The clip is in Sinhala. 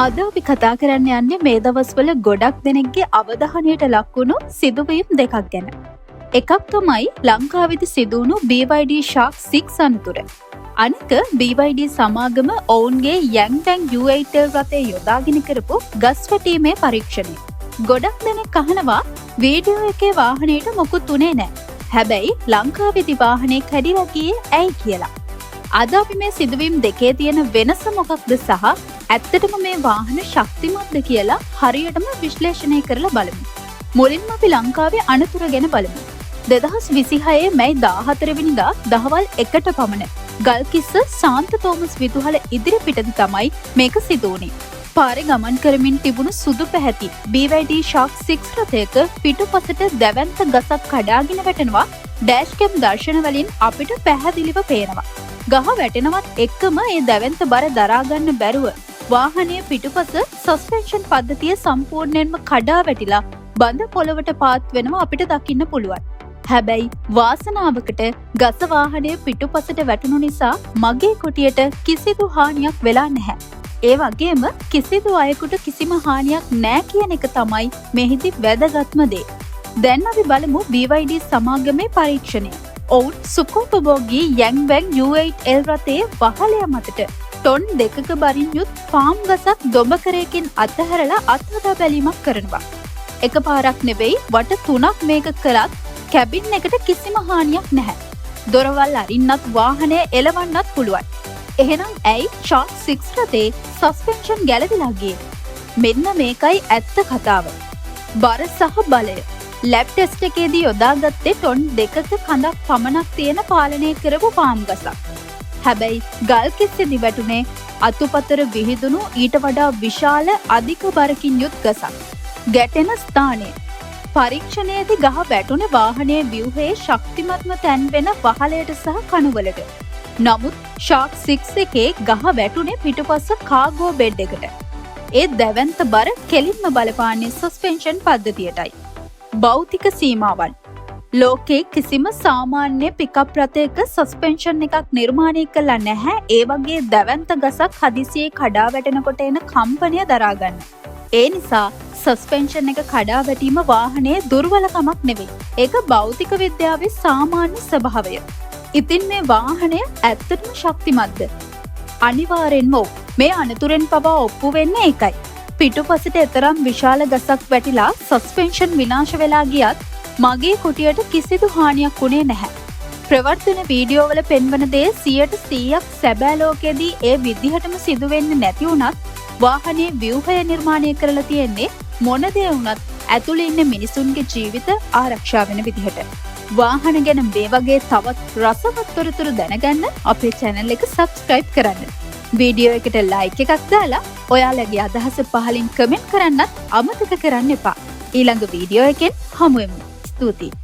අද අපි කතා කරන්න යන්නේ මේ දවස්වල ගොඩක් දෙනෙක්ගේ අවධානයට ලක්වුණු සිදුවීම් දෙකක් ගැන. එකක් තමයි ලංකාවේදී සිදුවුණු BYD Shark 6 අනතුර. අනික BYD සමාගම ඔවුන්ගේ යැන්ටැන් U8 රථය යොදාගෙන කරපු ගස් වැටීමේ පරීක්ෂණය. ගොඩක් දෙනෙක් අහනවා වීඩියෝ එකේ වාහනයට මොකුත් උනේ නැහැ. හැබැයි ලංකාවේදී වාහනේ කැඩිලා ගියේ ඇයි කියලා. අද අපි මේ සිදුවීම් දෙකේ තියෙන වෙනස මොකක්ද සහ ඇත්තටම මේ වාහන ශක්තිමත්ද කියලා හරියටම විශ්ලේෂණය කරලා බලමු. මුලින්ම අපි ලංකාවේ අනතුර ගැන බලමු. 2026 මැයි 14 වෙනිදා දහවල් 1ට පමණ ගල්කිස්ස ශාන්ත තෝමස් විදුහල ඉදිරි පිටදී තමයි මේක සිදු වුණේ. පාරේ ගමන් කරමින් තිබුණු සුදු පැහැති BYD Shark 6 රථයක පිටුපසට දැවැන්ත ගසක් කඩාගෙන වැටෙනවා. ඩෑෂ් කැම් දර්ශන වලින් අපිට පැහැදිලිව පේනවා. ගහ වැටෙනවත් එක්කම ඒ දැවැන්ත බර දරා ගන්න බැරුව වාහනයේ පිටුපස සස්පෙන්ෂන් පද්ධතිය සම්පූර්ණයෙන්ම කඩා වැටිලා බඳ පොළවට පාත් වෙනවා අපිට දකින්න පුළුවන්. හැබැයි වාසනාවකට ගස වාහනයේ පිටුපසට වැටුණු නිසා මගේ කුටියට කිසිදු හානියක් වෙලා නැහැ. ඒ වගේම කිසිදු අයෙකුට කිසිම හානියක් නැහැ කියන එක තමයි මෙහිදී වැදගත්ම දේ. දැන් අපි බලමු BYD සමාගමේ පරීක්ෂණය. ඔවුන් සුඛෝපභෝගී යැන්වැන් U8L රථයේ වහලය මතට ටොන් 2ක බරින් යුත් ෆාම් ගසක් දොඹකරයකින් අතහැරලා අත්හදා බැලීමක් කරනවා. එකපාරක් නෙවෙයි වට 3ක් මේක කළත් කැබින් එකට කිසිම හානියක් නැහැ. දොරවල් අරින්නත් වාහනය එලවන්නත් පුළුවන්. එහෙනම් ඇයි Shark 6 රථේ සස්පෙන්ෂන් ගැලවිලා ගියේ? මෙන්න මේකයි ඇත්ත කතාව. බර සහ බලය. ලැබ් ටෙස්ට් එකේදී යොදාගත්තේ ටොන් 2ක කඳක් පමණක් තියෙන පාලනය කරපු ෆාම් ගසක්. හැබැයි ගල් කිස්සේදී වැටුනේ අතුපතර විහිදුණු ඊට වඩා විශාල අධික බරකින් යුත් ගසක්. ගැටෙන ස්ථානය. පරීක්ෂණයේදී ගහ වැටුනේ වාහනයේ ව්‍යුහයේ ශක්තිමත්ම තැන් වෙන වහලයට සහ කණුවලට. නමුත් Shark 6 එකේ ගහ වැටුනේ පිටුපස්ස කාගෝ බෙඩ් එකට. ඒ දැවැන්ත බර කෙලින්ම බලපාන්නේ සස්පෙන්ෂන් පද්ධතියටයි. භෞතික සීමාවන්. ලෝකේ කිසිම සාමාන්‍ය පිකප් රථයක සස්පෙන්ෂන් එකක් නිර්මාණය කළා නැහැ ඒ වගේ දැවැන්ත ගසක් හදිසියේ කඩා වැටෙනකොට එන කම්පනය දරා ගන්න. ඒ නිසා සස්පෙන්ෂන් එක කඩා වැටීම වාහනයේ දුර්වලකමක් නෙවෙයි. ඒක භෞතික විද්‍යාවේ සාමාන්‍ය ස්වභාවය. ඉතින් මේ වාහනය ඇත්තටම ශක්තිමත්ද? අනිවාර්යෙන්ම ඔව්. මේ අනතුරෙන් පවා ඔප්පු වෙන්නේ ඒකයි. පිටුපසට එතරම් විශාල ගසක් වැටිලා සස්පෙන්ෂන් විනාශ වෙලා ගියත් මගේ කුටියට කිසිදු හානියක් වුණේ නැහැ. ප්‍රවර්තන වීඩියෝවල පෙන්වන දේ 100% සැබෑ ලෝකයේදී ඒ විදිහටම සිදු වෙන්නේ නැති වුණත් වාහනේ ව්‍යුහය නිර්මාණය කරලා තියෙන්නේ මොන දේ වුණත් ඇතුළේ ඉන්න මිනිසුන්ගේ ජීවිත ආරක්ෂා වෙන විදිහට. වාහන ගැන මේ වගේ තවත් රසවත් තොරතුරු දැනගන්න අපේ channel එක subscribe කරන්න. වීඩියෝ එකට like එකක් දාලා ඔයාලගේ අදහස පහලින් කමෙන්ට් කරන්නත් අමතක කරන්න එපා. ඊළඟ වීඩියෝ එකෙන් හමු වෙමු. ස්තුතියි.